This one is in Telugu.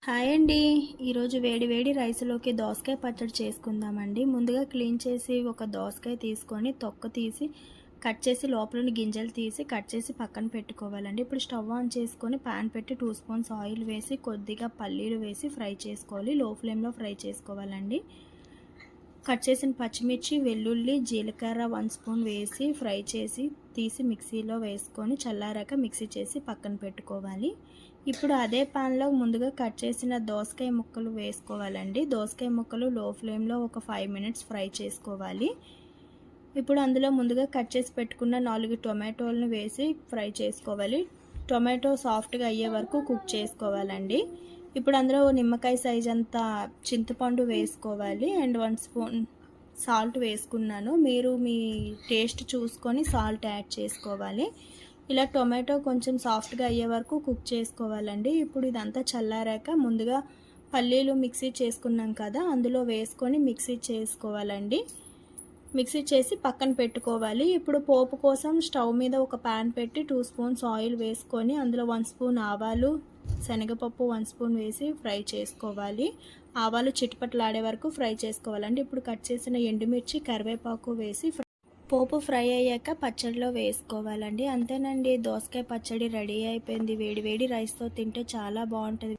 హాయ్ అండి. ఈరోజు వేడి వేడి రైస్లోకి దోసకాయ పచ్చడి చేసుకుందామండి. ముందుగా క్లీన్ చేసి ఒక దోసకాయ తీసుకొని తొక్క తీసి కట్ చేసి లోపల గింజలు తీసి కట్ చేసి పక్కన పెట్టుకోవాలండి. ఇప్పుడు స్టవ్ ఆన్ చేసుకొని ప్యాన్ పెట్టి 2 స్పూన్స్ ఆయిల్ వేసి కొద్దిగా పల్లీలు వేసి ఫ్రై చేసుకోవాలి. లో ఫ్లేమ్లో ఫ్రై చేసుకోవాలండి. కట్ చేసిన పచ్చిమిర్చి, వెల్లుల్లి, జీలకర్ర 1 స్పూన్ వేసి ఫ్రై చేసి తీసి మిక్సీలో వేసుకొని చల్లారాక మిక్సీ చేసి పక్కన పెట్టుకోవాలి. ఇప్పుడు అదే పాన్లో ముందుగా కట్ చేసిన దోసకాయ ముక్కలు వేసుకోవాలండి. దోసకాయ ముక్కలు లో ఫ్లేమ్లో ఒక 5 మినిట్స్ ఫ్రై చేసుకోవాలి. ఇప్పుడు అందులో ముందుగా కట్ చేసి పెట్టుకున్న 4 టొమాటోలను వేసి ఫ్రై చేసుకోవాలి. టొమాటో సాఫ్ట్గా అయ్యే వరకు కుక్ చేసుకోవాలండి. ఇప్పుడు అందులో నిమ్మకాయ సైజ్ అంతా చింతపండు వేసుకోవాలి అండ్ 1 స్పూన్ సాల్ట్ వేసుకున్నాను. మీరు మీ టేస్ట్ చూసుకొని సాల్ట్ యాడ్ చేసుకోవాలి. ఇలా టొమాటో కొంచెం సాఫ్ట్గా అయ్యే వరకు కుక్ చేసుకోవాలండి. ఇప్పుడు ఇదంతా చల్లారాక ముందుగా పల్లీలు మిక్సీ చేసుకున్నాం కదా, అందులో వేసుకొని మిక్సీ చేసుకోవాలండి. మిక్సీ చేసి పక్కన పెట్టుకోవాలి. ఇప్పుడు పోపు కోసం స్టవ్ మీద ఒక ప్యాన్ పెట్టి 2 స్పూన్స్ ఆయిల్ వేసుకొని అందులో 1 స్పూన్ ఆవాలు, శనగపప్పు 1 స్పూన్ వేసి ఫ్రై చేసుకోవాలి. ఆవాలు చిటపటలాడే వరకు ఫ్రై చేసుకోవాలండి. ఇప్పుడు కట్ చేసిన ఎండుమిర్చి, కరివేపాకు వేసి పోపు ఫ్రై అయ్యాక పచ్చడిలో వేసుకోవాలండి. అంతేనండి, దోసకాయ పచ్చడి రెడీ అయిపోయింది. వేడి వేడి రైస్తో తింటే చాలా బాగుంటుంది.